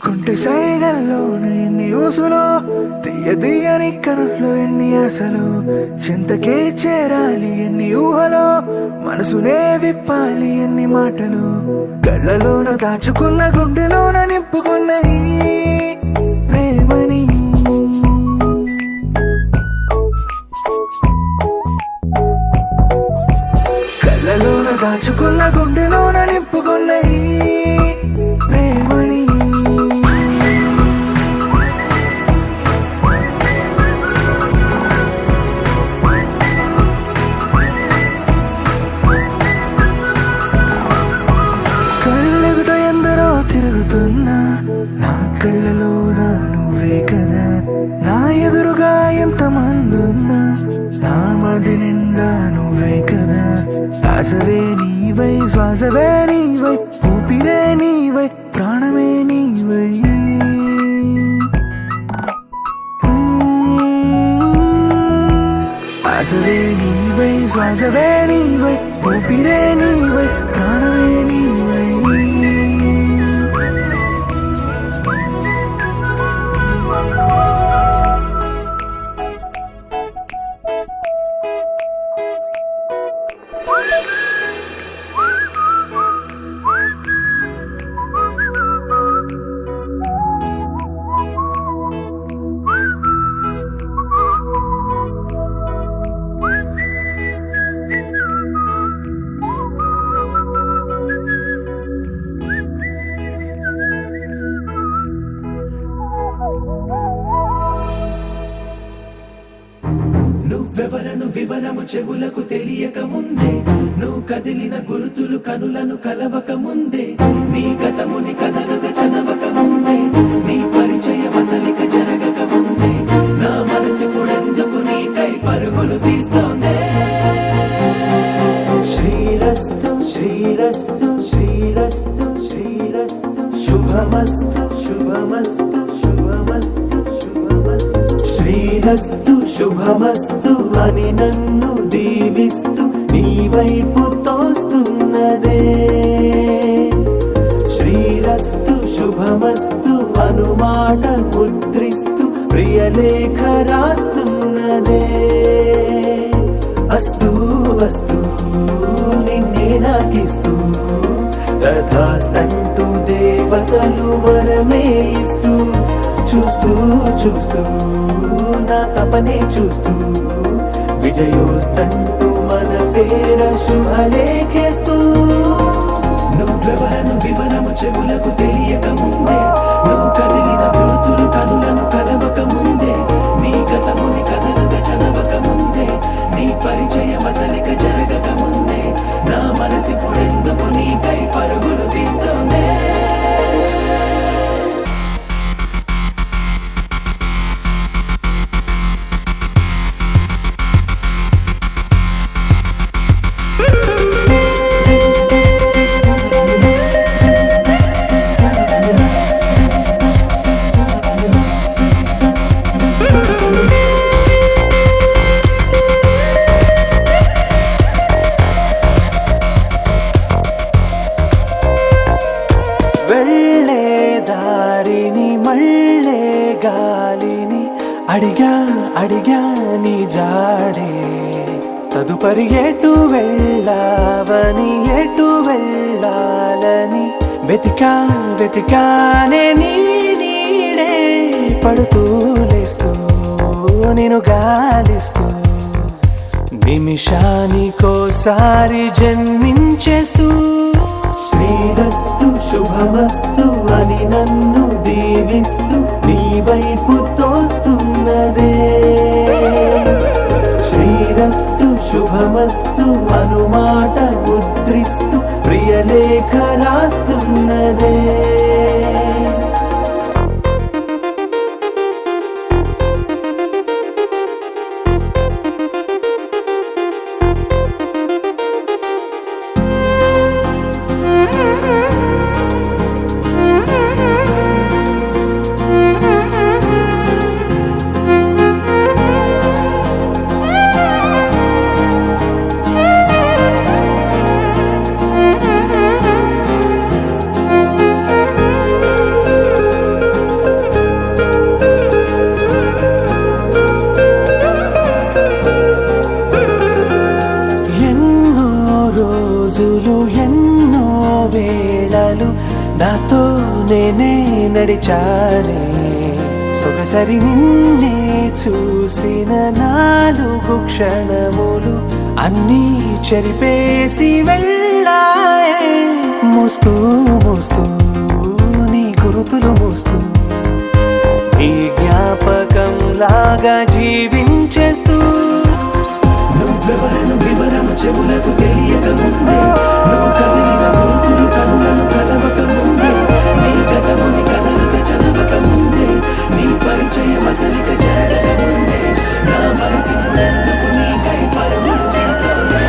కుంటి సైగల్లోన ఎన్ని ఊసులో తీయని కనుల్లో ఎన్ని ఆశలు చింతకే చేరాలి ఎన్ని ఊహలో మనసునే విప్పాలి ఎన్ని మాటలు కళ్ళలోన దాచుకున్న గుండెలోన నింపుకున్న ఈ ప్రేమని కళ్ళలోన దాచుకున్న గుండెలోన నింపుకున్న ఈ ప్రేమని కళ్ళెదుట ఎందరో తిరుగుతున్నా నా కళ్ళలోన నువ్వే కదా నా ఎదురుగా ఎంతమంది ఉన్నా నా మది నిండా నువ్వే కదా ఆశవే నీవై శ్వాసవే నీవై ఊపిరే నీవై ప్రాణమే నీవై ఆశవే నీవై శ్వాసవే నీవై ఊపిరే నీవై ప్రాణమే నీవై నువ్వెవరను వివరము చెవులకు తెలియక ముందే నువ్వు కదిలిన గురుతులు కనులను కలవక ముందే నీ గతముని కథలుగా చదవక ముందే నీ పరిచయ వసలిక జరగక ముందే నా మనసు పుడెందుకు నీకై పరుగులు తీస్తోందే శ్రీరస్తు శ్రీరస్తు శ్రీరస్తు శ్రీరస్తు శుభమస్తు శుభమస్తు శుభమస్తు శుభమస్తు శ్రీరస్తు శుభమస్తు అని నన్ను దీవిస్తూ నీ వైపు తోస్తున్నదే శ్రీరస్తు శుభమస్తు అనుమాట ముద్రిస్తూ ప్రియలేఖ రాస్తున్నదే అస్తు అస్తు నిన్నే నాకిస్తూ తథాస్తంటూ దేవతలు వరమే ఇస్తూ చూస్తూ చూస్తూ నా తపనే చూస్తూ విజయోస్తంటూ మన పేర శుభలేఖేస్తూ నువ్వెవరను వివరము చెవులకు తెలియక ముందే నువ్వు కదిలిన గుర్తులు కనులను కలవక ముందే నీ గతముని కథలుగా చదవక ముందే నీ పరిచయ వసలిక జరగక ముందే నా మనసి పొడెందుకు నీకై పరుగులు తీస్తోందే వెళ్ళే దారిని మళ్ళే గాలిని అడిగా అడిగా నీ జాడే తదుపరి ఎటు వెళ్ళావని ఎటు వెళ్ళాలని వెతికా వెతికానే నీ నీడే పడుతూ లేస్తూ నేను గాలిస్తూ నిమిషానికోసారి జన్మించేస్తూ శ్రీరస్తు శుభమస్తు అని నన్ను దీవిస్తూ నీ వైపు తోస్తున్నదే శ్రీరస్తు శుభమస్తు అనుమాట ముద్రిస్తూ ప్రియలేఖ రాస్తున్నదే వెంటనే నడిచానే సొగసరి నిన్నే చూసిన 4 క్షణములు అన్నీ చెరిపేసి వెళ్ళాయే. మోస్తూ మోస్తూ నీ గురుతులు మోస్తూ ఈ జ్ఞాపకం లాగా జీవించేస్తూ నువ్వెవరను వివరము చెవులకు తెలియక ముందే, నువ్వు కదిలిన గుర్తులు కనులను కలవక ముందే, నీ గతముని కథలుగా చదవక ముందే, నీ పరిచయం అసలిక జరగక ముందే, నా మనసి పుడెందుకు నీకై పరుగులు తీస్తోంది.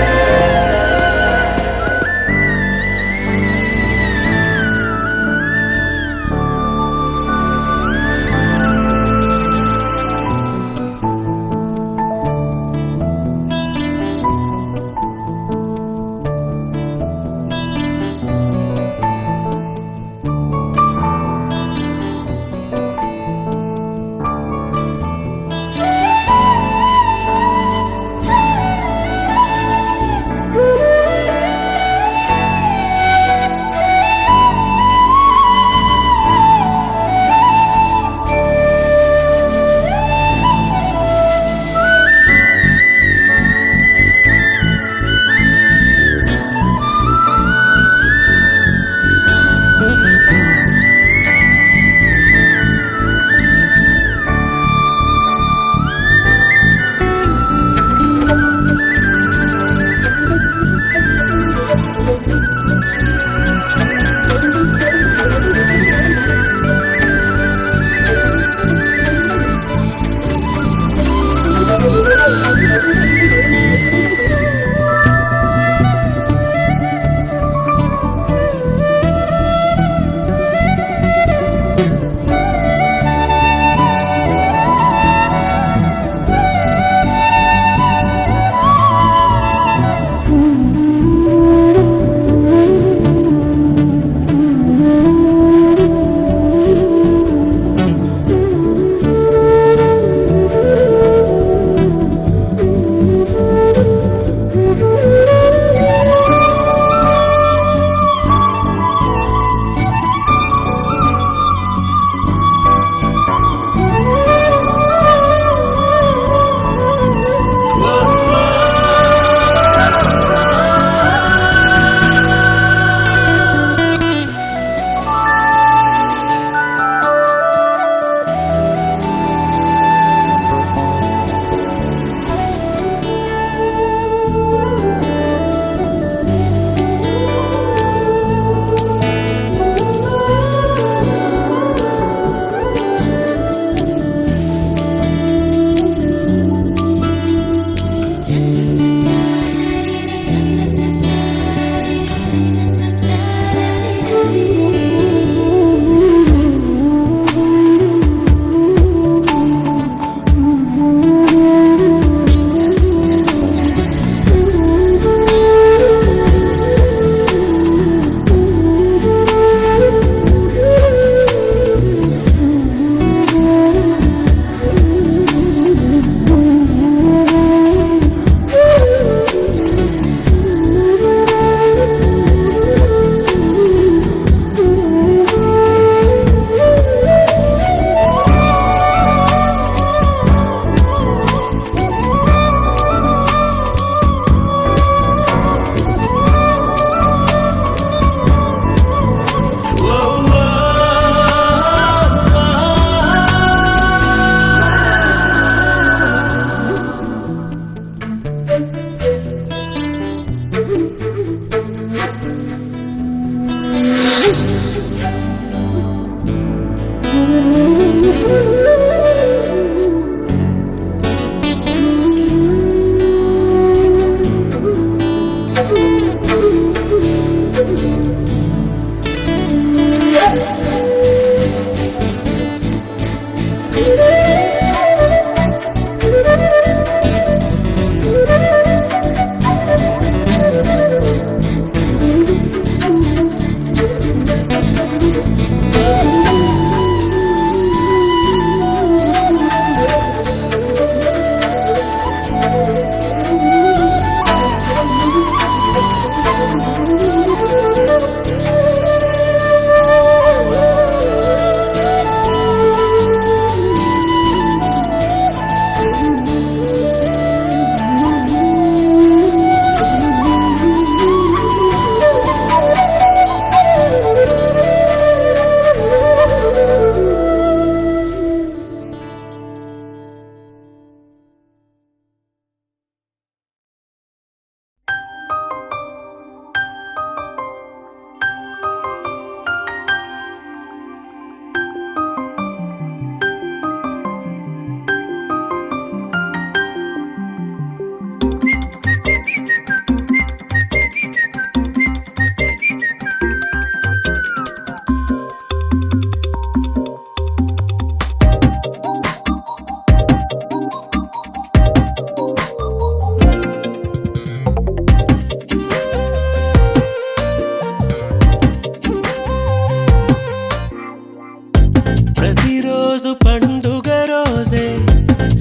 ప్రతిరోజు పండుగ రోజే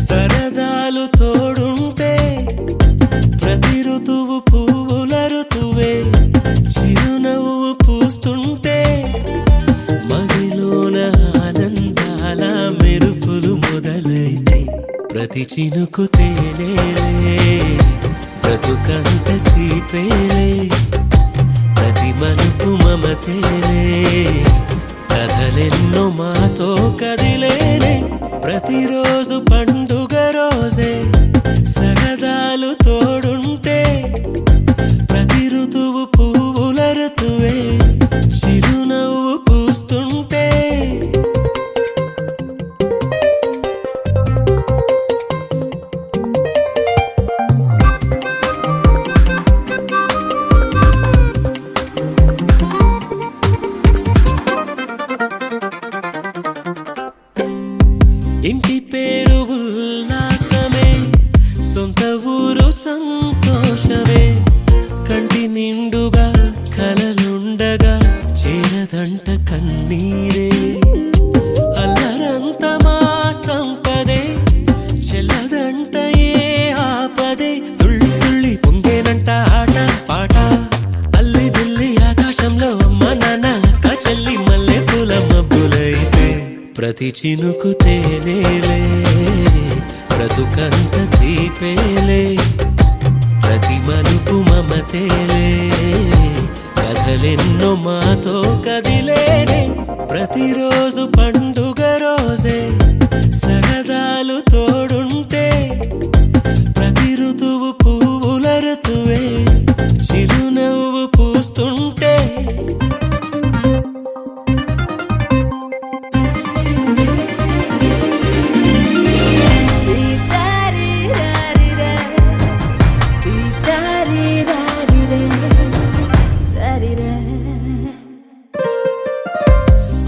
సరదాలు తోడుంటే ప్రతి ఋతువు పువ్వుల ఋతువే చిరునవ్వు పూస్తుంటే మదిలోన ఆనందాల మెరుపులు మొదలైతే ప్రతి చినుకు తేనేలే బ్రతుకంత తీపేలే ప్రతి మలుపు మమతేలే కథలెన్నో మాతో కదిలేనే ప్రతిరోజు పండుగ రోజే సరదాలు తోడుంటే ప్రతి ఋతువు పువ్వుల ఋతువే చిరునవ్వు పూస్తుంటే ఇంటి పేరు ఉల్లాసమే సొంత ఊరు సంతోషమే కంటి నిండుగా కలలుండగా చేరదంట కన్నీరే అల్లరంత మా సంపదే చెల్లదంట ఏ ఆపదే తుళ్ళి తుళ్ళి పొంగేనంట ఆట పాట అల్లి బిల్లి ఆకాశంలో అమ్మ నాన్న అక్క చెల్లి మల్లె పూల మబ్బులైతే ప్రతి చినుకు తేనేలే బ్రతుకంత తీపేలే ప్రతి మలుపు మమతేలే కథలెన్నో మాతో కదిలేనే ప్రతిరోజు పండుగ రోజే సరదాలు తోడుంటే ప్రతి ఋతువు పువ్వుల ఋతువే చిరునవ్వు పూస్తుంటే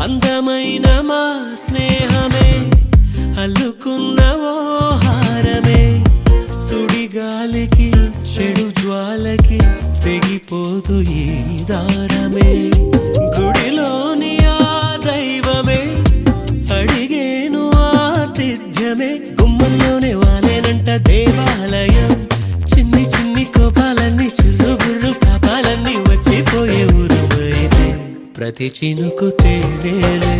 అందమైన మా స్నేహమే అల్లుకున్న ఓ హారమే సుడిగాలికి చెడు జ్వాలకి తెగిపోదు ఈ దారమే గుడిలోని ఆ దైవమే అడిగేను ఆతిథ్యమే గుమ్మంలోనే వాలేనంట దేవాలయం చిన్ని చిన్ని కోపాలన్నీ చిల్లు బుర్రు తాపాలన్నీ వచ్చిపోయే ఊరుమైతే ప్రతి చినుకు తేనేలే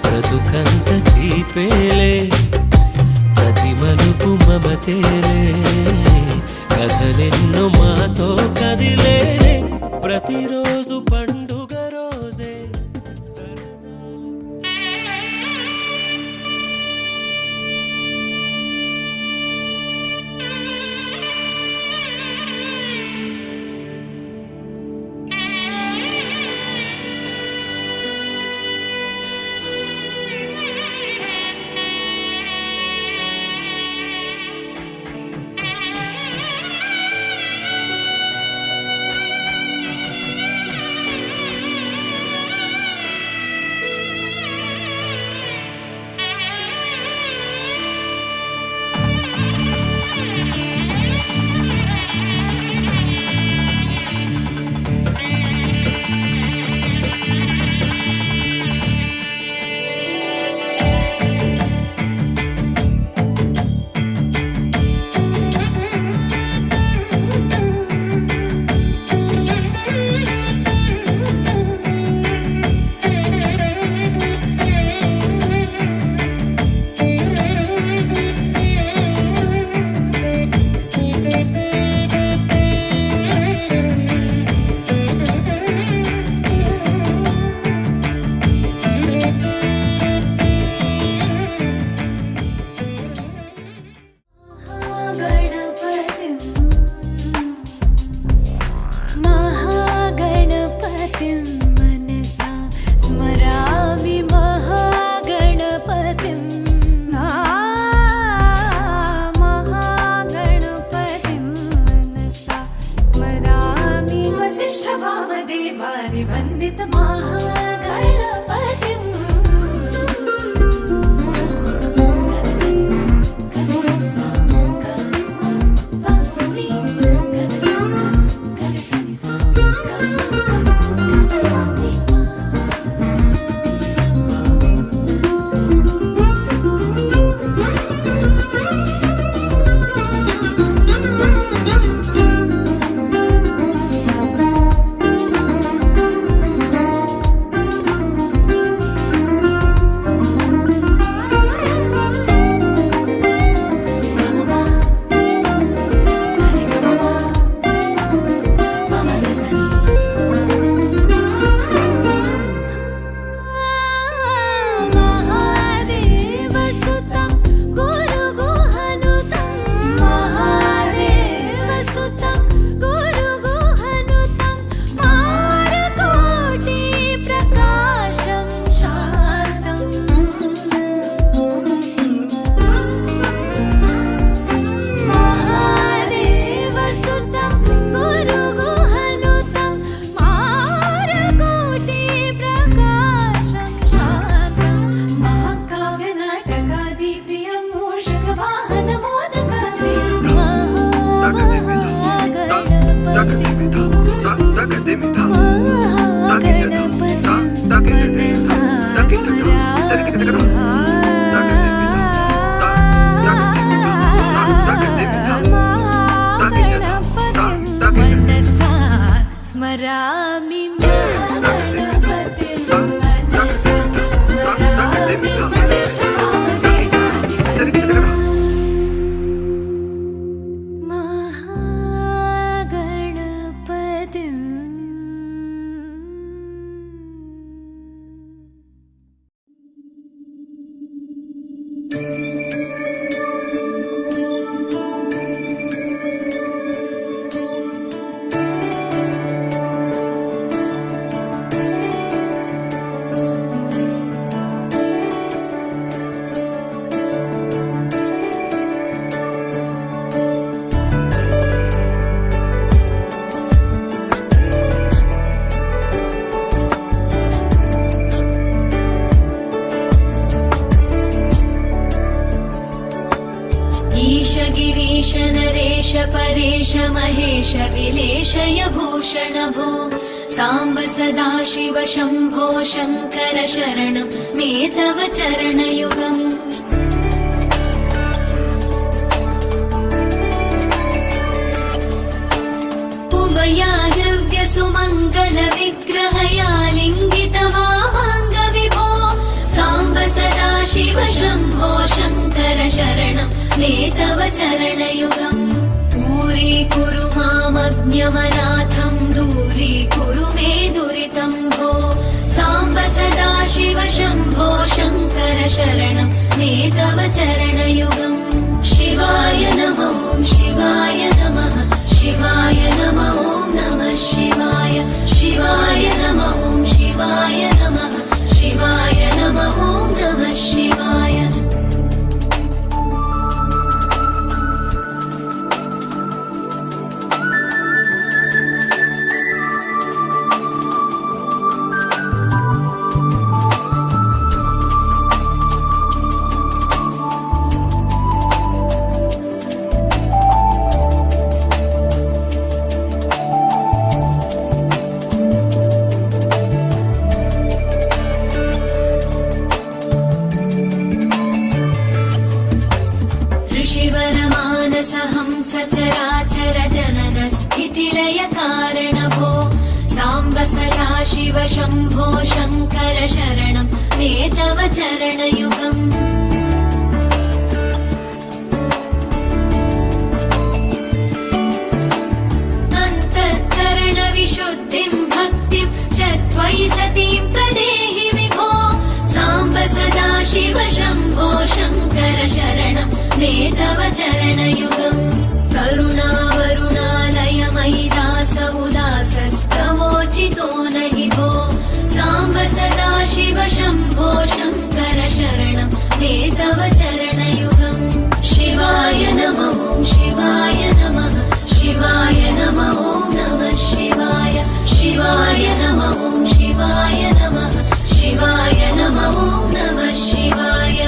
బ్రతుకంత తీపేలే ప్రతి మలుపు మమతేలే కథలెన్నో మాతో కదిలేనే ప్రతిరోజు పండుగ రోజే ईश गिरीश नरेश परेश महेश विलेशय भूषण भो साम्ब सदा शिव शम्भो शङ्कर शरणं मे तव चरणयुगम् उभयागव्य सुमङ्गल विग्रहया लिङ्गित वामाङ्ग विभो साम्ब सदा शिव शम्भो शङ्कर शरणं मे तव चरणयुगम् दूरीकुरु मामज्ञमनाथं दूरीकुरु मे दुरितं भो साम्ब सदा शिव शम्भो शङ्कर शरणं मे तव चरणयुगम् शिवाय नमो शिवाय नमः शिवाय नमो नमः शिवाय शिवाय नमो शिवाय नमः शिवाय नमो नमः शिवाय सचराचर जनन स्थितिलय कारण भो साम्ब सदा शिव शम्भो शङ्कर शरणं मे तव चरणयुगम् अन्तःकरण विशुद्धिं भक्तिं च त्वयि सतीं प्रदेहि विभो साम्ब सदा शिव शम्भो शङ्कर शरणं मे तव चरणयुगम् करुणावरुणालय मयि दास उदासस्तवोचितो नहि भो साम्ब सदा शिव शम्भो शङ्कर शरणं मे तव चरणयुगम् शिवाय नमो शिवाय नमः शिवाय नमो नमः शिवाय शिवाय नमो शिवाय नमः शिवाय नमो नमः शिवाय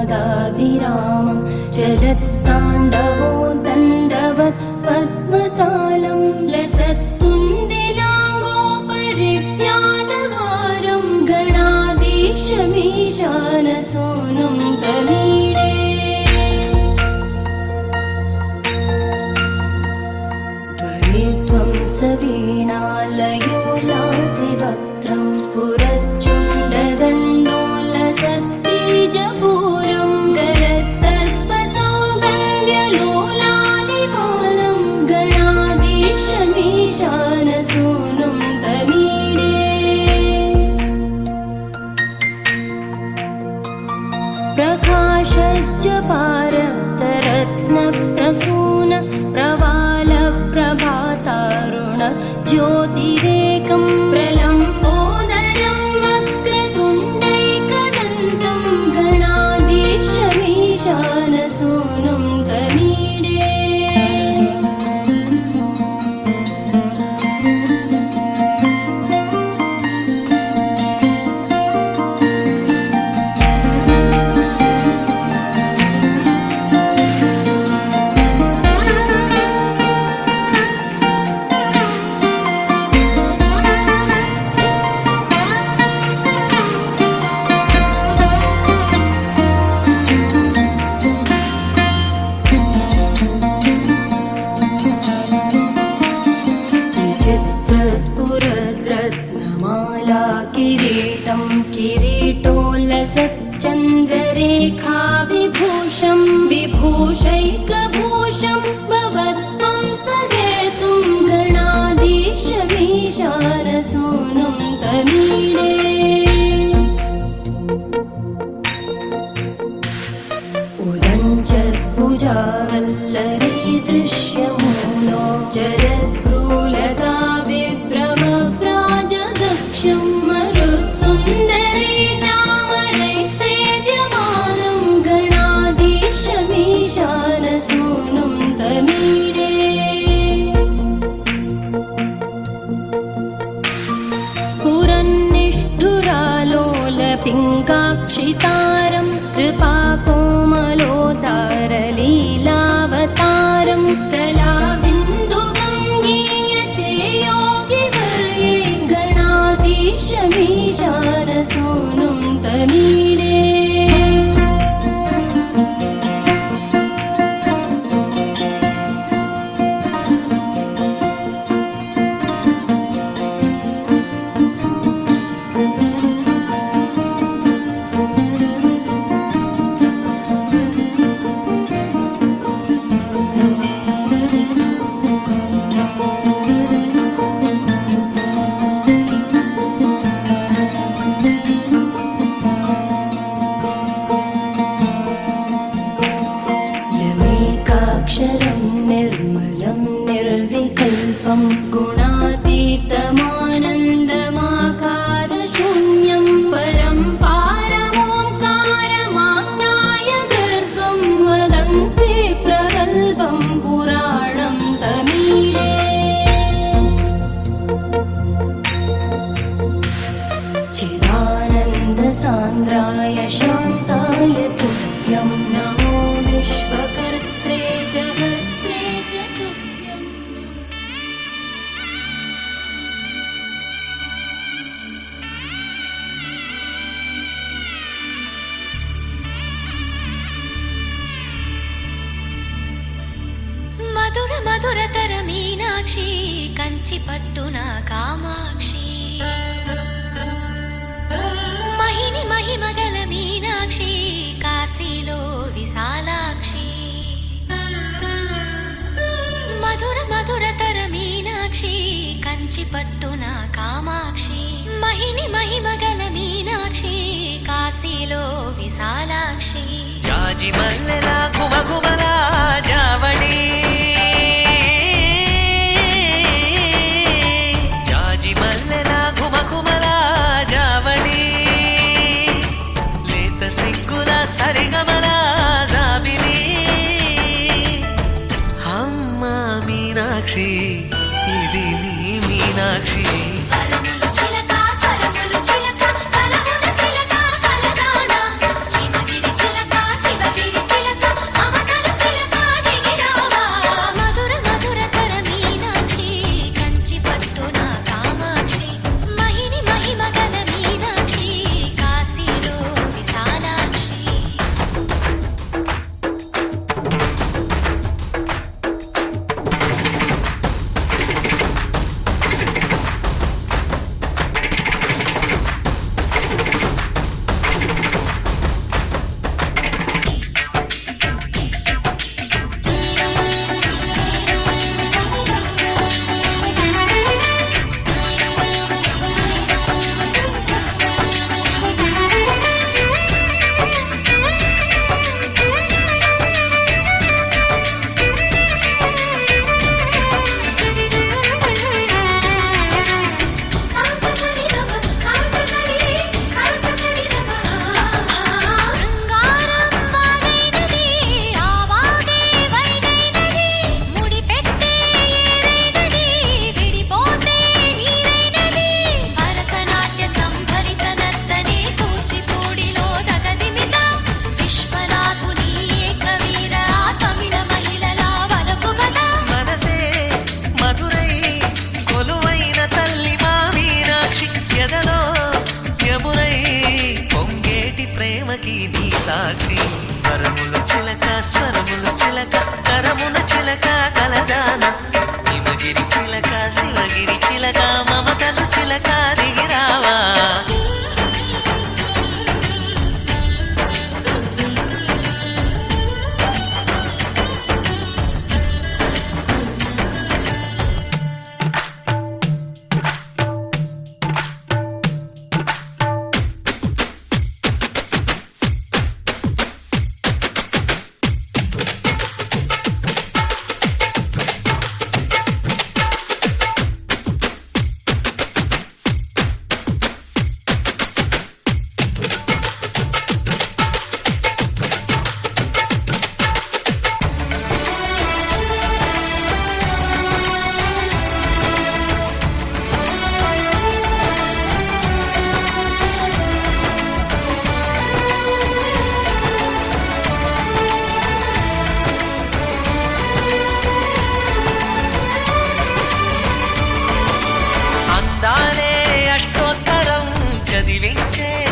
क्षुद्रघण्टानादाभिरामं चलत्ताण्डवो दण्डवत् पद्मतालं लसत्तुन्दिलाङ्गोपरिज्ञानहारं गणाधीशमीशानसूनुं तमीडे त्वरित्वं सवीणालयो लासिवक्त्रं स्फुरच्चुण्डदण्डोलसत्तेजपूरं गलत्तर्पसौगन्ध्यलोलालिमानं गणाधीशमीशानसूनुं तमीडे प्रकाशज्जपारक्तरत्नप्रसून प्रवालप्रभातारुण ज्योतिरेकं प्रलम्बोदरं वक्रतुण्डैकदन्तं गणाधीशमीशानसूनुं तमीडे पिङ्गाक्षितारं कृपाकोमलोतारलीलावतारं कलाबिन्दुगं गीयते योगिवर्ये गणाधीशमीशानसूनुं तमीडे यमेकाक्षरं निर्मलं निर्विकल्पं गुणातीतमानन्दमाकारशून्यं परं पारमोङ्कारमाज्ञाय गर्भं वदन्ति प्रगल्भं पुराणं तमीडे चिदानन्दसान्द्राय शान्ताय तुभ्यं नमो विश्वकर्त्रे जगत्रे च तुभ्यं మధుర మధురతర మీనాక్షి కంచి పట్టున కామాక్షి మహిని మహిమగల మీనాక్షి కాశీలో విశాలాక్షి మధుర మధురతర మీనాక్షి కంచి పట్టున కామాక్షి మహిని మహిమగల మీనాక్షి కాశీలో విశాలాక్షి జాజి మల్లెలా గుమగుమలా జావళి జాజి మల్లెలా గుమగుమలా జావళి లేత సిగ్గుల సరిగమల జాబిలి అమ్మ మీనాక్షి ఇది నీ మీనాక్షి వరములు చిలక స్వరములు చిలక కలమున చిలక కలదాన హిమగిరి చిలక శివగిరి చిలక మమతలు చిలక దిగిరావా మధుర మధురతర మీనాక్షి కంచి పట్టున కామాక్షి మహిని మహిమగల మీనాక్షి కాశీలో విశాలాక్షి శృంగారం వాగైనది ఆవాగే వైగైనది ముడిపెట్టే ఏరైనది విడిపోతే నీరైనది భరతనాట్య సంభరిత నర్తనే కూచిపూడిలో దగదిమిత విశ్వనాథుని ఏకవీర తమిళ మహిళల వలపు గద మనసే మధురై కొలువైన తల్లి మా మీనాక్షి ఎదలో యమునై పొంగేటి ప్రేమకి నీ సాక్షి వరములు చిలక స్వరములు చిలక కరమున చిలక కలదాన హిమగిరి చిలక శివగిరి చిలక మమతలు చిలక దిగిరావా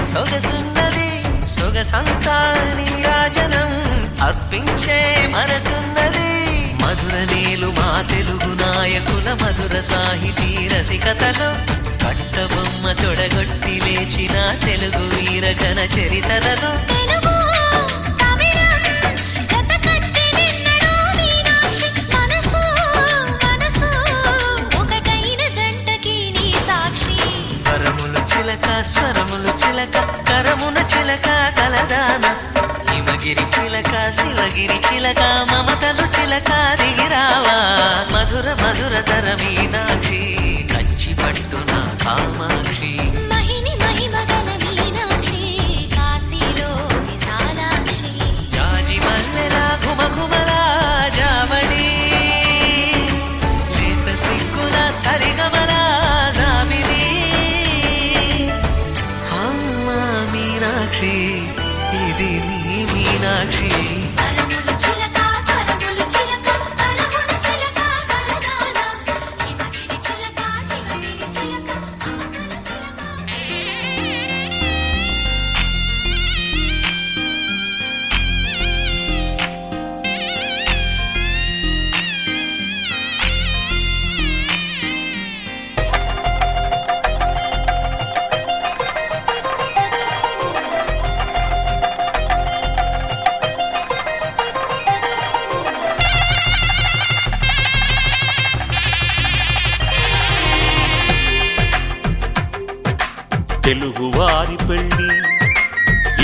సొగసున్నది సొగసంతా నీరాజనం అర్పించే మనసున్నది మధుర నేలు మా తెలుగు నాయకుల మధుర సాహితీ రసికతలో కట్టబొమ్మ తొడగొట్టి లేచిన తెలుగు వీరగణ చరితలలో తెలుగు తమిళం జతకట్టి నిన్నడు మీనాక్షి మనసు మనసు ఒకటైన జంటకి నీ సాక్షి వరములు చిలక స్వరములు చిలక కరమున చిలక కలదాన హిమగిరి చిలక శివగిరి చిలక మమతలు చిలక దిగిరావా మధుర మధుర తర మీనాక్షి కచ్చి పట్టున కామాక్షి మహిని మహిమగల మీనాక్షి కాశీలో విశాలాక్షి జాజి మల్లెలా ఘుమఘుమలా జావళి లేత సిగ్గుల సరిగమలా జాబిలి అమ్మ మీనాక్షి ఇది నీ మీనాక్షి వరములు చిలక స్వరములు చిలక కరమున చిలక కలదాన హిమగిరి చిలక శివగిరి చిలక మమతల చిలక తెలుగువారి పెళ్ళి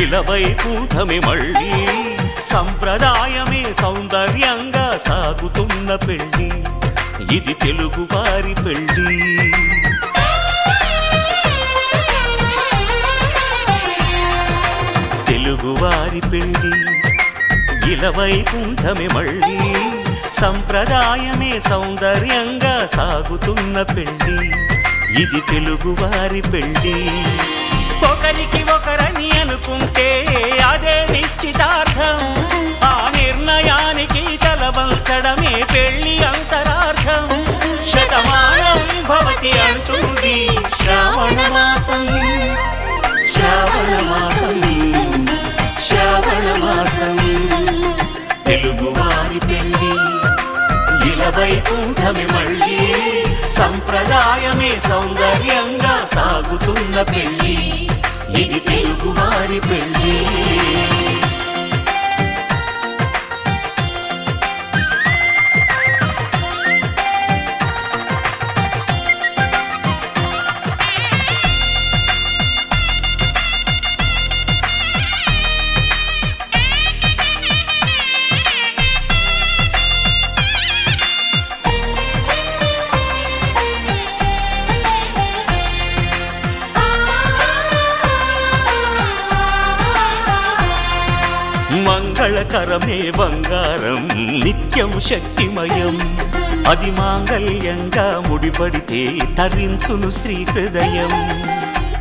ఇలవై కూటమి మళ్ళీ సంప్రదాయమే సౌందర్యంగా సాగుతున్న పెళ్ళి ఇది తెలుగువారి పెళ్ళి తెలుగువారి పెళ్ళి ఇలవై కూటమి మళ్ళీ సంప్రదాయమే సౌందర్యంగా సాగుతున్న పెళ్ళి ఇది తెలుగువారి పెళ్ళి ఒకరికి ఒకరని అనుకుంటే అదే నిశ్చితార్థం ఆ నిర్ణయానికి తలవంచడమే పెళ్ళి అంతరార్థం శతమానం భవతి అంటుంది శ్రావణ మాసం శ్రావణ మాసం శ్రావణ మాసం తెలుగువారి పెళ్ళి ఇలవై కూటమి మళ్ళీ సంప్రదాయమే సౌందర్యంగా సాగుతున్న పెళ్ళి ఇది తెలుగువారి పెళ్ళి మంగళకరమే బంగారం నిత్యం శక్తిమయం అది మాంగళ్యంగా ముడిపడితే తరించును స్త్రీ హృదయం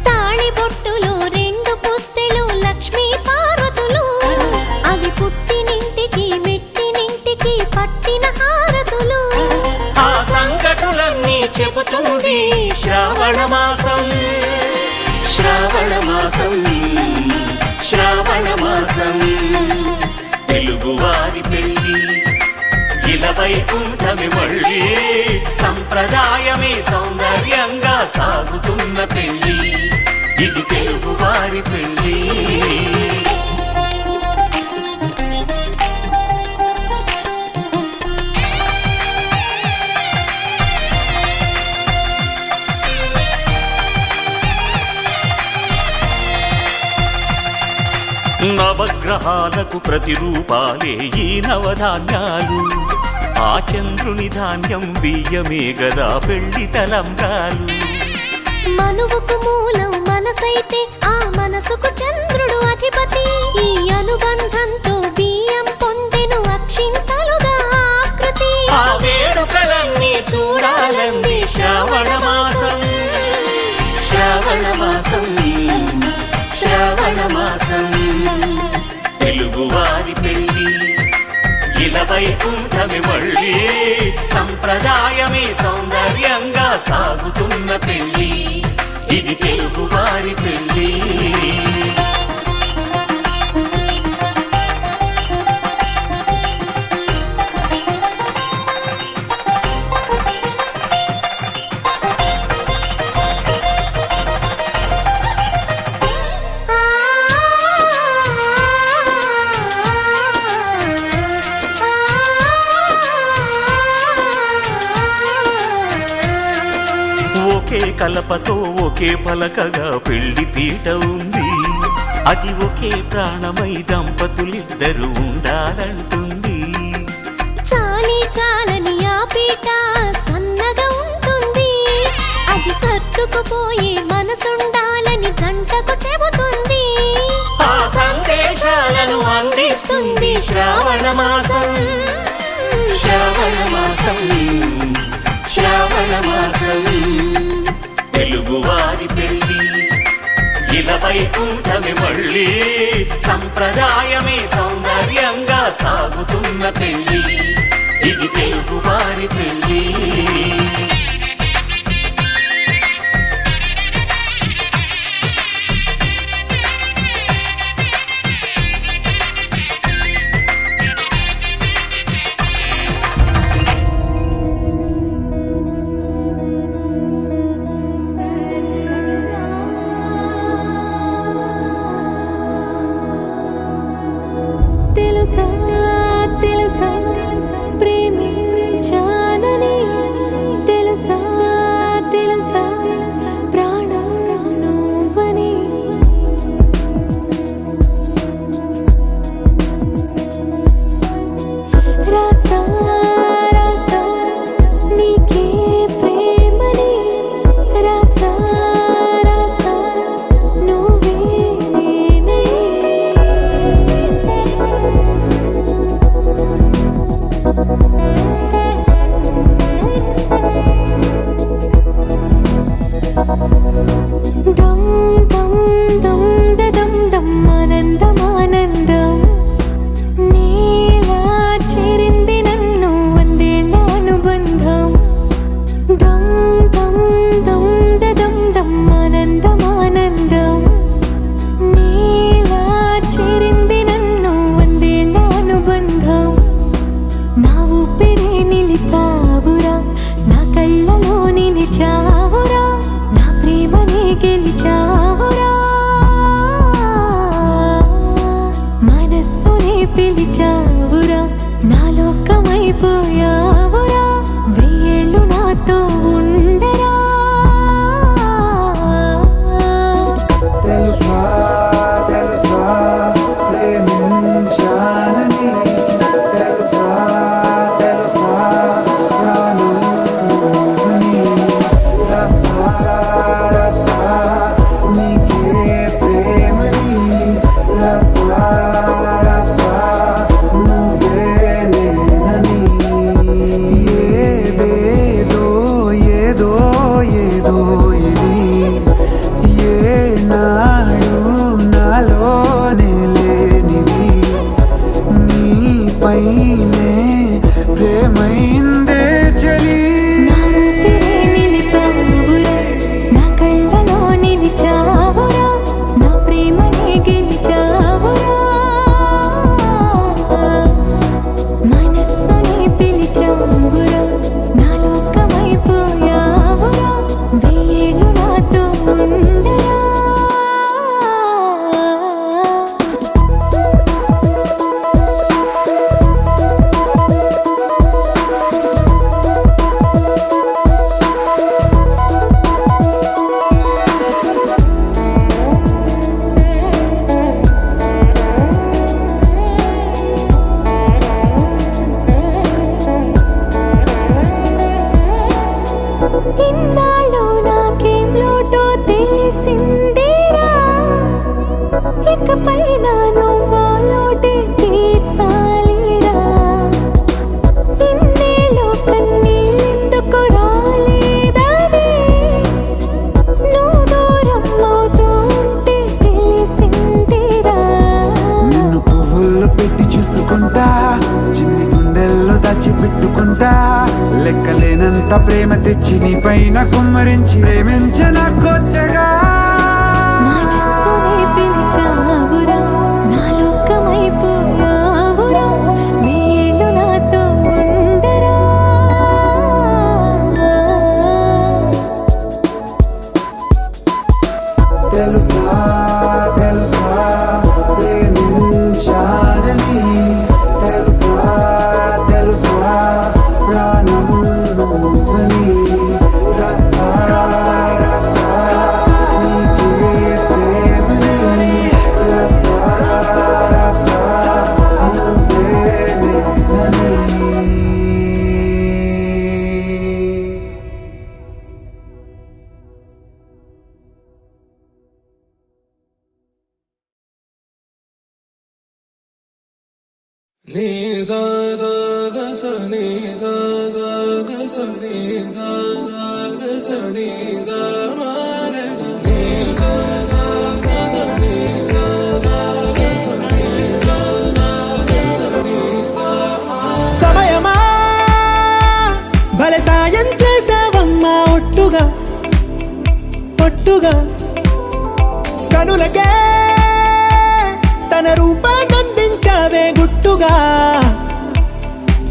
తాళిబొట్టులో రెండు పుస్తెలు లక్ష్మీ పార్వతులు అవి పుట్టినింటికి మెట్టినింటికి పట్టిన హారతులు ఆ సంగతులన్నీ చెబుతుంది శ్రావణ మాసం శ్రావణ మాసం శ్రావణ మాసం తెలుగువారి పెళ్ళి ఇలవై కూటమి మళ్ళీ సంప్రదాయమే సౌందర్యంగా సాగుతున్న పెళ్ళి ఇది తెలుగువారి పెళ్ళి నవగ్రహాలకు ప్రతిరూపాలే ఈ నవధాన్యాలు ఆ చంద్రుని ధాన్యం బియ్యమే గదా పెళ్లి తలంబ్రాలు మనువుకు మూలం మనసైతే ఆ మనసుకు చంద్రుడు అధిపతి ఈ అనుబంధంతో బియ్యం పొందెను అక్షింతలుగా ఆకృతి ఆ వేడుకలన్నీ చూడాలంది శ్రావణ మాసం శ్రావణ మాసం శ్రావణ మాసం తెలుగువారి పెళ్ళి ఇలవై కూటమి మళ్ళీ సంప్రదాయమే సౌందర్యంగా సాగుతున్న పెళ్ళి ఇది తెలుగువారి పెళ్ళి కలపతో ఒకే పలకగా పెళ్లి పీట ఉంది. అది ఒకే ప్రాణమై దంపతులిద్దరూ ఉండాలంటుంది. చాలి చాలని ఆ పీట సన్నగా ఉంటుంది. అది సర్దుకుపోయే మనసుండాలని జంటకు చెబుతుంది. ఆ సందేశాలను అందిస్తుంది శ్రావణ మాసం. శ్రావణ మాసం, శ్రావణ మాసం. తెలుగువారి పెళ్లి ఇలా వైకుంఠమే మళ్ళీ. సంప్రదాయమే సౌందర్యంగా సాగుతున్న పెళ్లి. ఇది తెలుగువారి పెళ్లి. తెలుసా తెలుసా ప్రేమించానని, తెలుసా తెలుసా ప్రాణం నువ్వని. రాసా రాసా నీకే ప్రేమని, రాసా రాసా నువ్వే నేనని. దమ్ దమ్ దమ్ దమ్ దమ్ ఆనందం ఆనందం. నీలా చేరింది నన్ను వందేళ్ళ అనుబంధం. దమ్ దమ్ దమ్ దమ్ దమ్ ఆనందం ఆనందం. నీలా చేరింది నన్ను వందేళ్ళ అనుబంధం. నా ఊపిరే నిలిపావురా, నా కళ్ళలో నిలిచావురా, నా ప్రేమనే గెలిచావురా. మనస్సునే పిలిచావురా, నా లోకమైపోయావురా. వెయ్యేళ్ళు నాతో ఉండరా. తెలుసా తెలుసా ప్రేమించానని, తెలుసా తెలుసా ప్రాణం నువ్వని. రసా రసా నీకే ప్రేమని, రసా రసా నువ్వే నేనని. ఏదేదో ఏదో ఏదో ఇది ఏనాడు నాలోనే లేనిది. నీపైనే ప్రేమైందే చలి. నా ఊపిరే నిలిపావురా, నా కళ్ళలో నిలిచావురా, నా ప్రేమనే గెలిచావురా. మనస్సునే పిలిచావురా, నా లోకమైపోయావురా. వెయ్యేళ్ళు నాతో ఉండరా. ఇన్నాళ్ళు నాకేం లోటో తెలిసిందిరా. ఇకపై నా నువ్వా లోటే తీర్చాలిరా. ఇన్నేళ్ళు కన్నీళ్ళెందుకు రాలేదని నువ్వు దూరం అవుతూ ఉంటే తెలిసిందిరా. నిన్ను పువ్వుల్లో పెట్టి చూసుకుంటా, చిన్ని గుండెల్లో దాచిపెట్టుకుంటా. లెక్కలేనంత ప్రేమ తెచ్చి నీ పైన కుమ్మరించి ప్రేమించిన కొత్తగా. మనస్సునే పిలిచావురా, నా లోకమైపోయావురా. వేళ్ళు నాతో ఉండరా. తెలుసా తెలుసా ప్రేమించానని, తెలుసా తెలుసా ప్రాణం నువ్వని. రసా నీ సా సా గ స నీ సా సా గ స నీ సా సా గ స నీ సా మా గ స నీ సా సా గ స నీ సా సా గ స నీ సా సా గ స నీ సా మా. సమయమా భలే సాయం చేసావమ్మా ఒట్టుగా ఒట్టుగా కనులకే తన రూపాన్నందించావే గుట్టుగా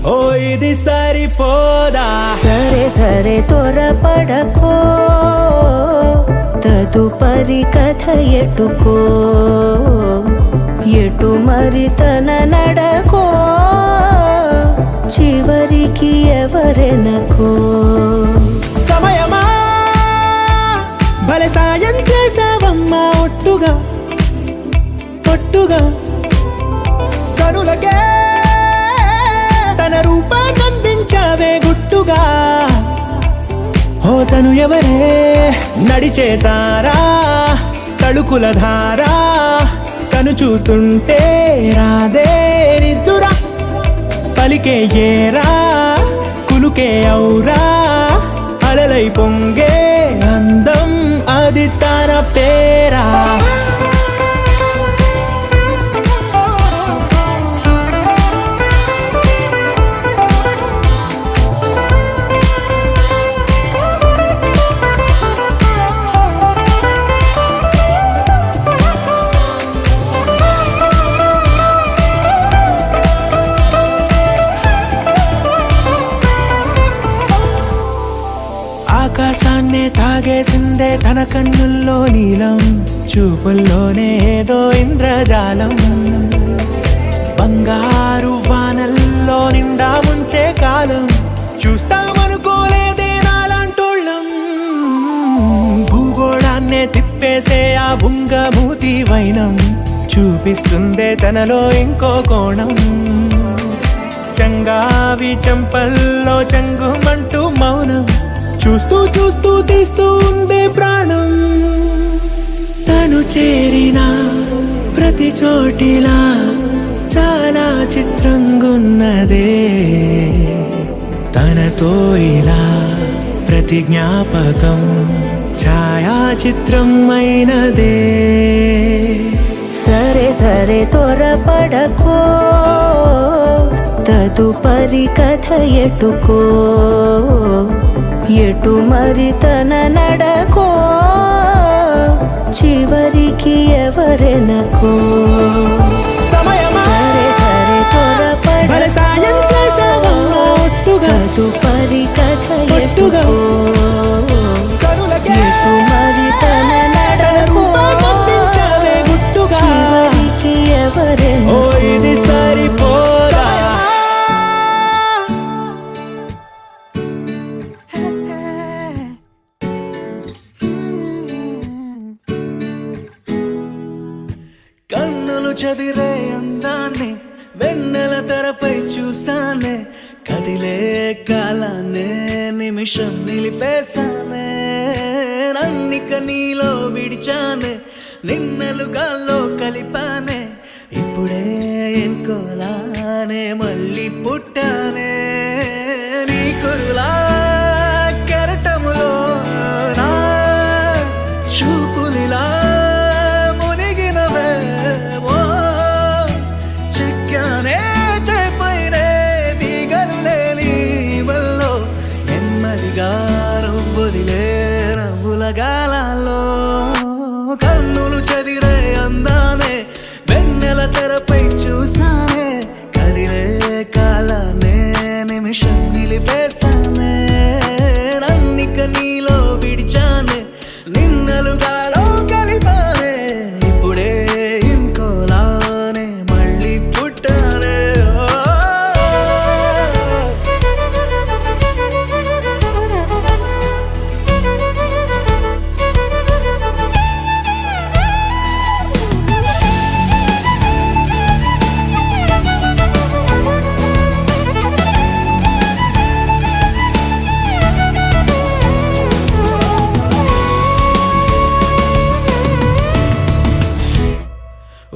ఓ ఇది సరిపోదా సరే సరే త్వరపడకో తదుపరి కథ ఎటుకో ఎటు మరి తన నడకో చివరికి ఎవరెనకో సమయమా భలే సాయం చేసావమ్మా ఒట్టుగా ఒట్టుగా కనులకే తన రూపాన్నందించావే గుట్టుగా ఓ తను ఎవరే నడిచే తారా తడుకుల ధారా తను చూస్తుంటే రాదే నిద్దురా పలికే ఏరా కులుకే ఔరా అలలై పొంగే అందం అది తన పేరా ఆకాశాన్నే తాగేసిందే తన కన్నుల్లో నీలం చూపుల్లోనే ఏదో ఇంద్రజాలం బంగారు వానల్లో నిండా ముంచే కాలం చూస్తామనుకోలేదే నాలాంటోళ్ళం భూగోళాన్నే తిప్పేసే ఆ బుంగమూతి వైనం చూపిస్తుందే తనలో ఇంకో కోణం చంగావి చెంపల్లో చంగుమంటూ మౌనం చూస్తూ చూస్తూ తీస్తూ ఉందే ప్రాణం తను చేరిన ప్రతి చోటిలా చాలా చిత్రంగున్నదే తనతో ఇలా ప్రతి జ్ఞాపకం ఛాయాచిత్రం అయినదే సరే సరే త్వరపడకో తదుపరి కథ ఎటుకో ఎటు మరి తన నడకో చివరికి ఎవరెనకో సమయమా సరే సరే భలే సాయం చేసావమ్మా ఒట్టుగా తదుపరి కథ ఒట్టుగా ఎటుకో కనులకే ఎటు మరి తన నడకో రూపాన్నందించావే గుట్టుగా చివరికి ఓ ఎవరెనకో ఇది సరిపోదా కన్నులు చదిరే అందాన్ని వెన్నెల తెరపై చూసానే కదిలే కాలాన్నే నిమిషం నిలిపేశానే నన్నిక నీలో విడిచానే నిన్నలు గాల్లో కలిపానే ఇప్పుడే ఎన్కోలానే మళ్ళీ పుట్టానే నీ కురులా కెరటములో నా చూపులిలా మునిగినవే ఓ చిక్కానే చేపైనే దిగలు లేని వల్లో నెమ్మదిగా రవ్వుదిలే రవ్వుల గాలాల్లో కన్నులు చదిరే అందానే వెన్నెల తెరపై చూసానే కదిలే కాలానే నిమిషం నిలిపేశానే నన్నిక నీలో విడిచానే నిన్నలుగాలో కలిపానే ఇప్పుడే ఇంకోలానే మళ్ళీ పుట్టానే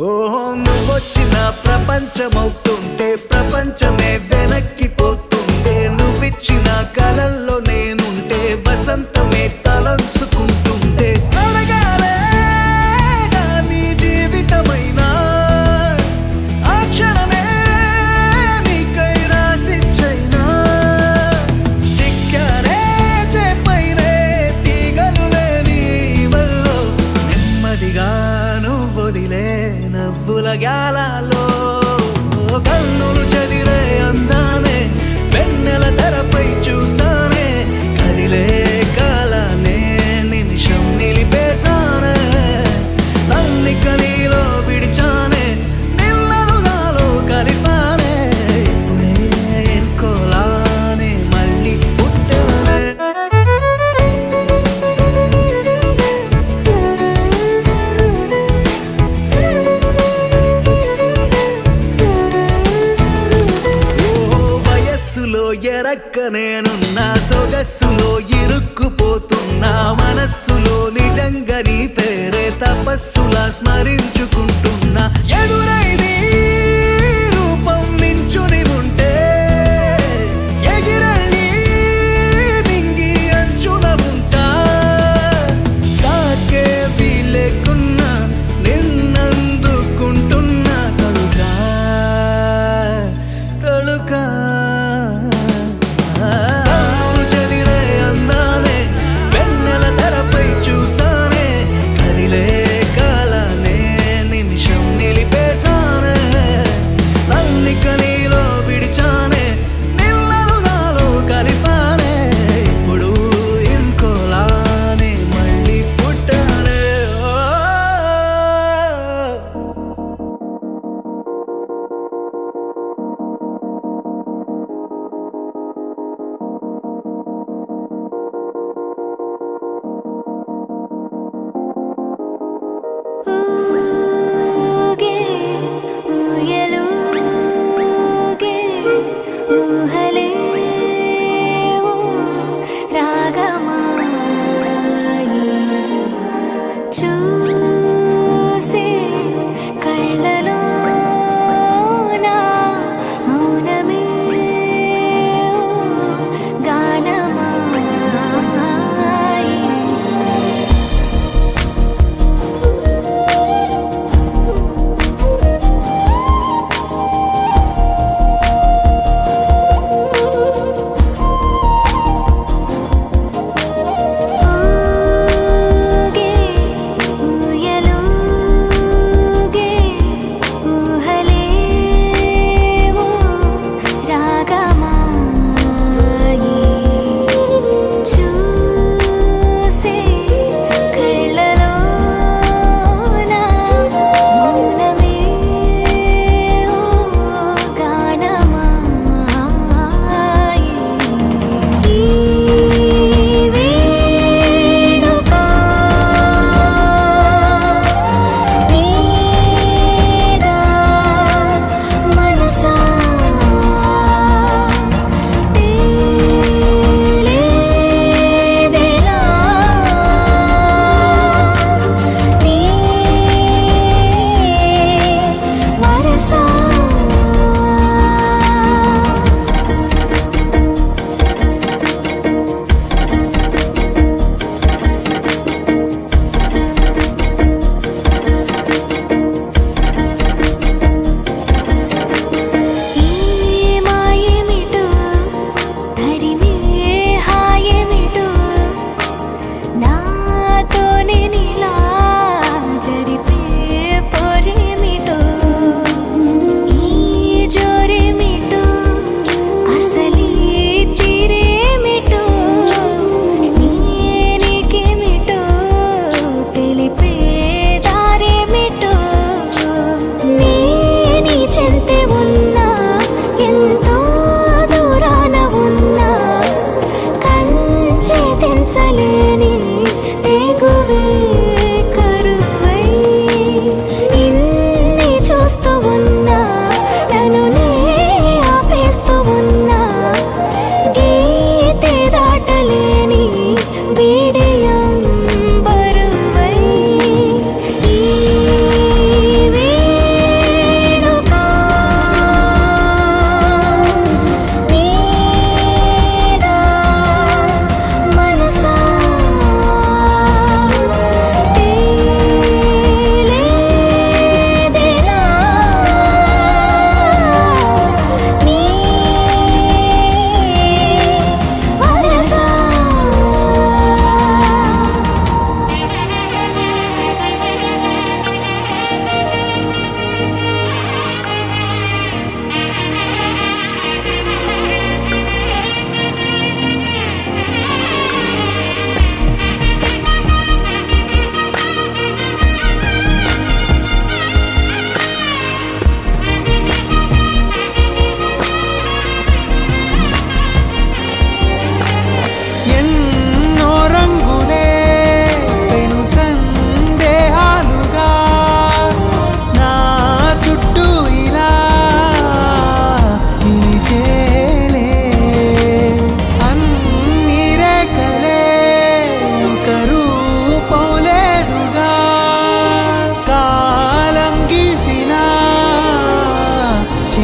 ఓ నువ్వొచ్చిన ప్రపంచమవుతుంటే ప్రపంచమే వెనక్కిపోతుంటే నువ్విచ్చిన కలల్లో నేనుంటే వసంతమే తలంచుకుంటుంటే అడగాలే నీ జీవితమైనా ఆ క్షణమే నీకై రాసిచ్చైనా చిక్కారే చేపైనే తీగలు లేని వల్లో నెమ్మదిగా నువ్వొదిలే నవ్వుల గాలలో కన్నులు చదిరే అందానే వెన్నెల తెరపై చూసానే కదిలే కాలానే నిమిషం నిలిపేశానే నన్నిక నీలో విడిచానే నిన్నను నాలో కలిపానే ఇప్పుడే ఎన్కోలానే మళ్ళీ పుట్టానే వయస్సులో ఎరక్క నేనున్నా సొగస్సులో ఇరుక్కుపోతున్నా మనస్సులో నిజంగా నీ పేరే తపస్సులా స్మరించుకుంటున్నా ఎదురై నీ రూపం నించుని ఉంటే ఎగిరని నింగి అంచున ఉంటా తాకే వీలేకున్నా నిన్నందుకుంటున్నా తలుకా తలుకా కన్నులు చెదిరే అందానే వెన్నెల తెరపై చూసానే కదిలే కాలానే నిమిషం నిలిపేసా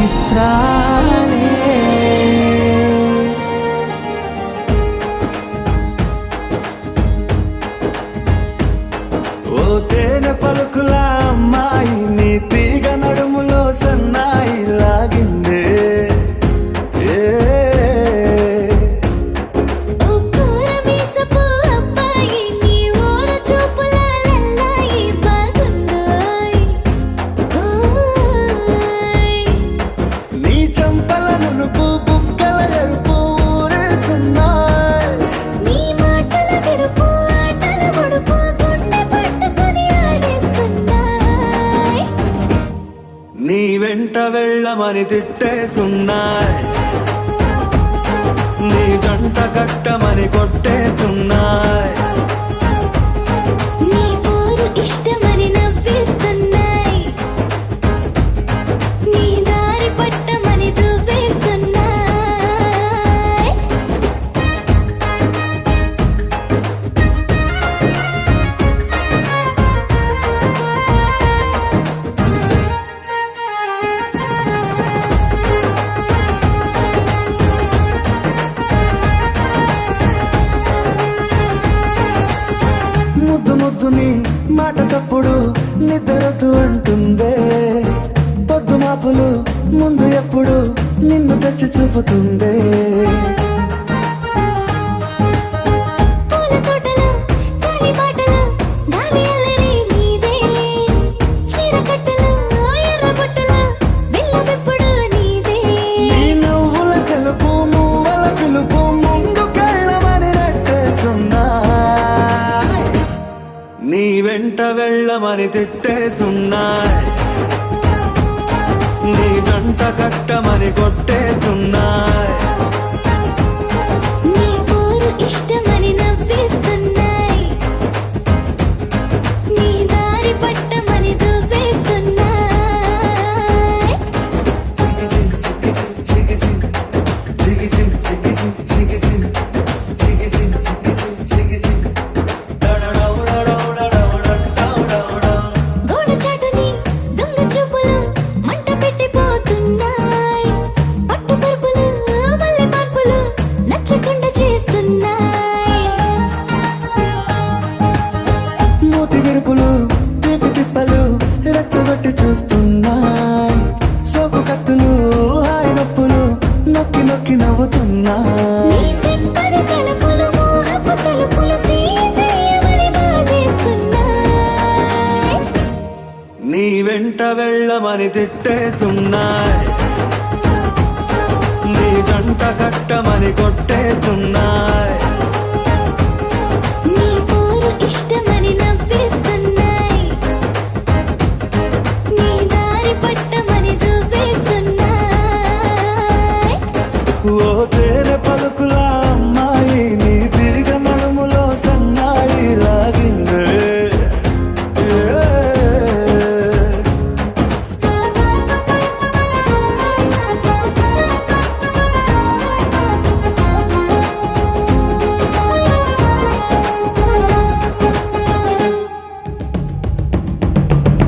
చిత్రాలే. ఓ తేనె పలుకుల అమ్మాయి నీ తీగ నడుములో సన్నాయి లాగిందే. ఓ కూరమీసపు అబ్బాయి నీ ఊర చూపుల లల్లాయి బాగుందోయ్. ఓయ్ నీ చంపల నునుపు బుగ్గల ఎరుపు ఊరేస్తున్నాయి. నీ మాటల విరుపు ఆటల ముడుపు గుండె పట్టుకొని ఆడేస్తున్నాయ్. నీ వెంట వెళ్ళమని తిట్టేస్తున్నాయి. నీ జంట కట్టమని కొట్టేస్తున్నాయి. నీ పోరు ఇష్టమని నవ్వేస్తున్నాయ్. నీ దారి పట్టమని దువ్వేస్తున్నాయ్. ముద్దు ముద్దుని మాట తప్పుడు నిద్రతూ అంటుందే. పొద్దు మాపులు ముందు ఎప్పుడు నిన్ను తెచ్చి చూపుతుందే. పూల తోటలో గాలి బాటలో గాలి అల్లరి నీదే. చీర కట్టలో ఎర్ర బుట్టలో బిల్ల విప్పుడు నీదే. నీ నవ్వుల తెలుపు మువ్వల పిలుపు ముందుకెళ్ళమని నెట్టేస్తున్నాయి. నీ వెంట వెళ్ళమని తిట్టేస్తున్నాయి. నీ జంట కట్టమని కొట్టేస్తున్నాయి. నీ పోరు ఇష్టమని నవ్వేస్తున్నాయ్. నీ దారి పట్టమని దువ్వేస్తున్నాయ్. గోడ చాటుని దొంగ చూపులు మంట పెట్టిపోతున్నాయ్. పట్టు పరుపులు మల్లె మార్పులు నచ్చకుండా చేస్తున్నాయ్. మూతి విరుపులు తీపి తిప్పలు రెచ్చగొట్టి చూస్తున్నాయి. సోకు కత్తులు హాయి నొప్పులు నొక్కి నొక్కి నవ్వుతున్నాయి. నీ తెప్పని తలుపులు మోహపు తలుపులు తీయమని బాధేస్తున్నాయ్. నీ వెంట వెళ్ళమని తిట్టేస్తున్నాయి. నీ జంట కట్టమని కొట్టేస్తున్నాయి. నీ పోరు ఇష్టమని నవ్వేస్తున్నాయ్. నీ దారి పట్టమని దువ్వేస్తున్నాయ్. ఓ తేనె పలుకుల అమ్మాయి నీ తిరిగ నడుములో సన్నాయి లాగిందే.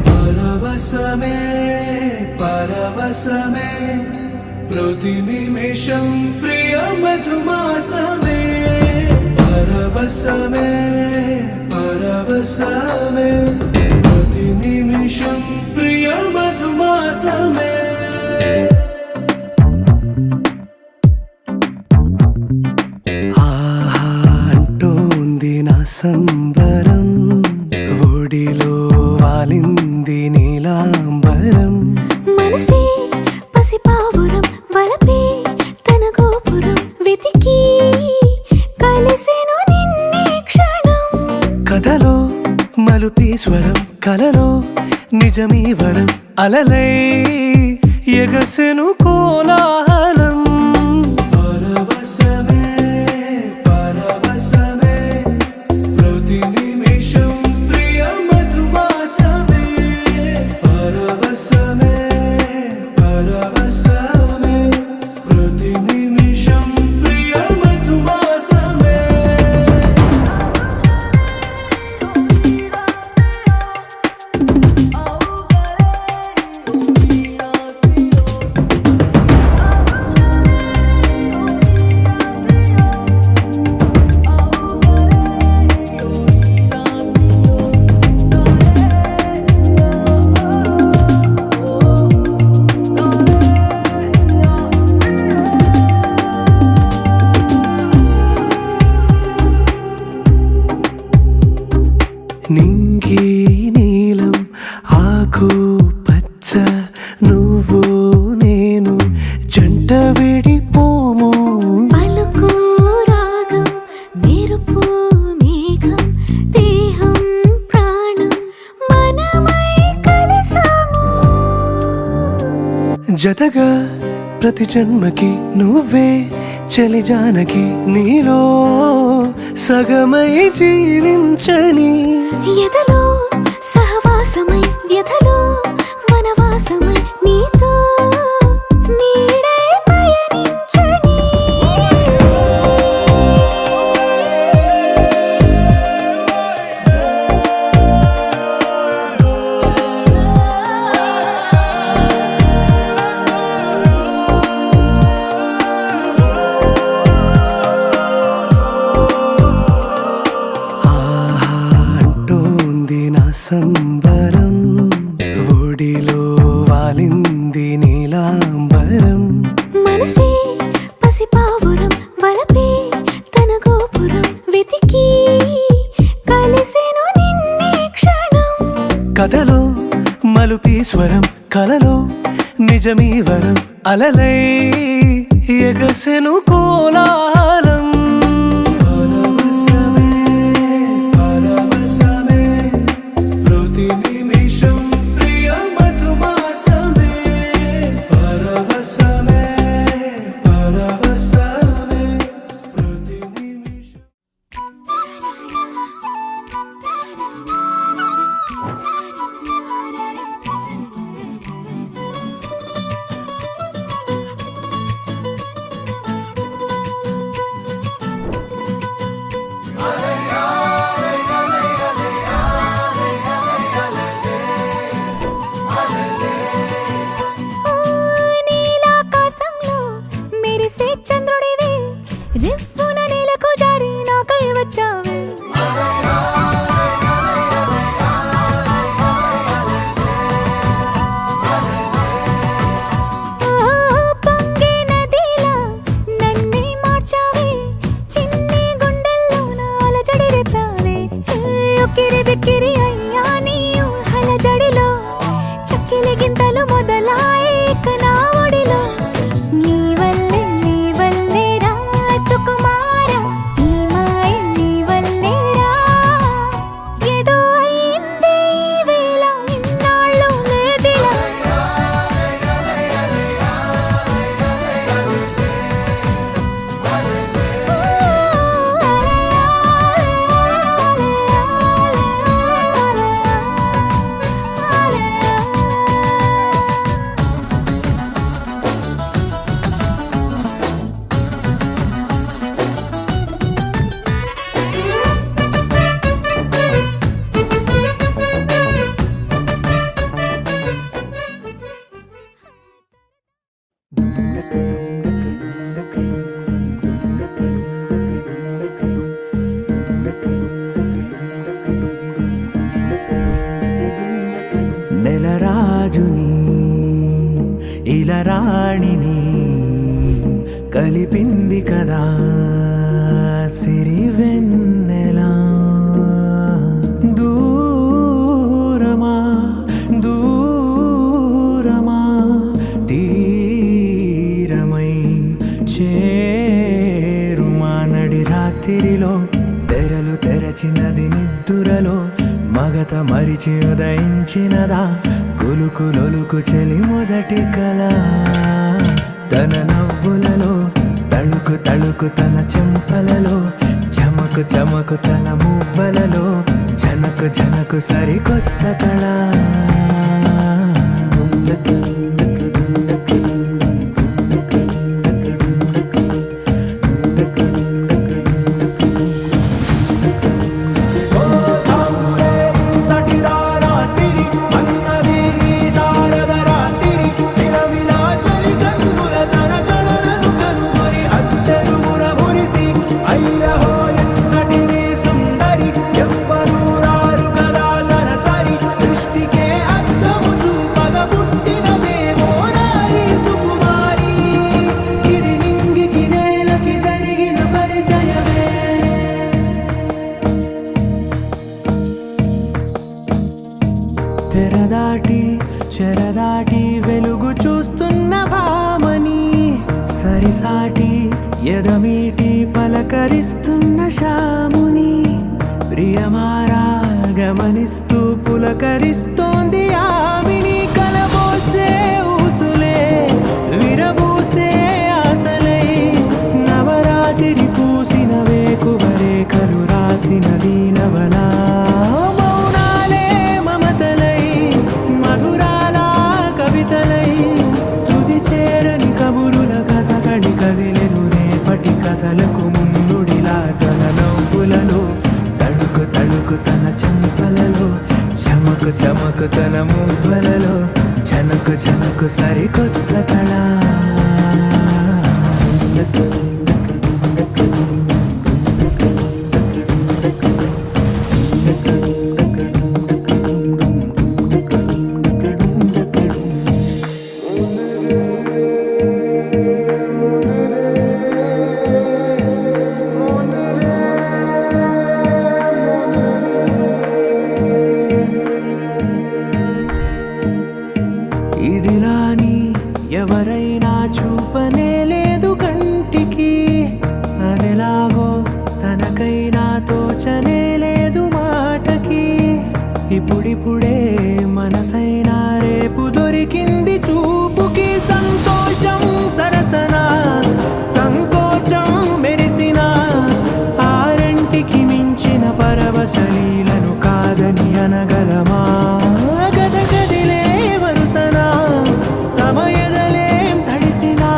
పరవశమే పరవశమే ప్రతి నిమిషం ప్రియ మధుమాసమే. పరవశమే పరవశమే ప్రతి నిమిషం ప్రియ మధుమాసమే. ఆహా అంటోంది నా సంబరం. ఒడిలో వాలింది నీలాంబరం. మనసే పసిపావురం వలపే తన గోపురం వెతికి కలిసెను నిన్నే క్షణం. కథలో మలుపీశ్వరం కలలో నిజమీ వరం. అలలై ఎగసెను కోలాహలం. పరవశమే పరవశమే ప్రతి నిమిషం ప్రియ మధుమాసమే. పరవశమే పరవశమే ప్రతి నిమిషం ప్రియ మధుమాసమే. ఆకు పచ్చ నువ్వు నేను జంట విడిపోము. పలుకు రాగం మెరుపు మేఘం దేహం ప్రాణం మనమై కలిసాము. జతగా ప్రతి జన్మకి నువ్వే చలి జానకి, నీలో సగమై జీవించని. ఎదలో సహవాసమై వ్యధలో వనవాసమై నీతో నీడై పయనించని. ఆహా అంటోంది నా సంబరం, ఒడిలో వాలింది నీలాంబరం. మనసే పసిపావురం వలపే తన గోపురం వెతికి కలిసెను నిన్నే క్షణం. కథలో మలుపీ స్వరం కలలో నిజమీ వరం, అలలై ఎగసెను కోలాహలం. పరవశమే, పరవశమే, ప్రతి నిమిషం ప్రియ మధుమాసమే. పరవశమే, పరవశమే, ప్రతి నిమిషం. నీలాకాశంలో మెరిసే చంద్రుడివే రివ్వున నేలకు జారి నాకై వచ్చావే. పొంగే నదిలా నన్నే మార్చావే, చిన్ని గుండెల్లో నా అలజడి రేపావే. ఉక్కిరి బిక్కిరి అయ్యా నీ ఊహల జడిలో, చక్కిలి గింతలు మొదలాయే ఇక నా ఒడిలో. నీ వల్లే రా సుకుమార, ఈ మాయ నీ వల్లే రా. ఏదో అయిందే ఈ వేళ, ఇన్నాళ్ళు లేదిలా. నెలరాజుని ఇలరాణిని కలిపింది కదా సిరివెన్నెలా. దూరమా దూరమా తీరమై చేరుమా నడి రాత్రిలో, తెరలు తెరచినది నిద్దురలో, మగత మరిచి ఉదయించినదా కులుకు లొలుకు చెలి మొదటి కళ. తన నవ్వులలో తళుకు తళుకు తన చెంపలలో, చమకు చమకు తన మువ్వలలో, జనకు జనకు సరికొత్త కళ. సుందరి ఎవ్వరూ రారు కదా తన సరి సృష్టికే చెరదాటి వెలుగు చూస్తున్న భామని సరిసాటి ఎదమీటి పలకరిస్తున్న శాముని ప్రియమారా గమనిస్తూ పులకరిస్తోంది ఆమిని కలబోసే ఊసులే విరబూసే ఆశలై నవరాత్రి పూసిన వేకువరేఖలు రాసిన దీనవలా మౌనాలే మమతలై మధురాల కవితలై తుది చేరని కబురుల కథకడి కదిలెను రేపటి కథలకు ముందుడిలా తన నవ్వులలో తడుకు తడుకు తన చెంపలలో చమకు చమకు తన మువ్వలలో చనుకు చనుకు సరికొత్త కళ ఇదిలాని ఎవరైనా చూపనే లేదు కంటికి అదెలాగో తనకైనా తోచనే లేదు మాటకి ఇప్పుడిప్పుడే మనసైనా రేపు దొరికింది చూపుకి సంతోషం సరసన సంకోచం మెరిసిన ఆరంటికి మించిన పరవశలీలను కాదని అనగలమా గద గదిలే వరుసనా తమ ఎదలేం తడిసినా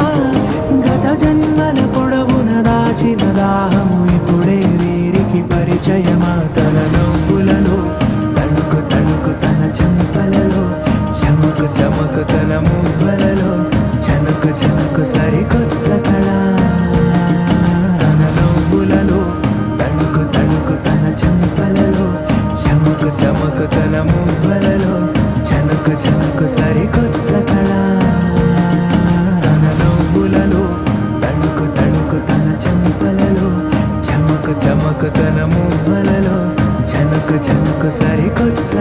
గత జన్మల పొడవున దాచిన దాహము ఇప్పుడే వీరికి పరిచయమా తన నవ్వులలో తణుకు తణుకు తన చెంపలలో చమకు చమకు తన మువ్వలలో చనుకు చనుకు సరికొత్త కళ తన నవ్వులలో తణుకు తణుకు తన చెంపలలో చమకు చమకు తన మువ్వలలో చనుకు చనుకు సరికొత్త కళ తన నవ్వులలో తణుకు తణుకు తన చెంపలలో చమకు చమకు తన మువ్వలలో చనుకు చనుకు సరికొత్త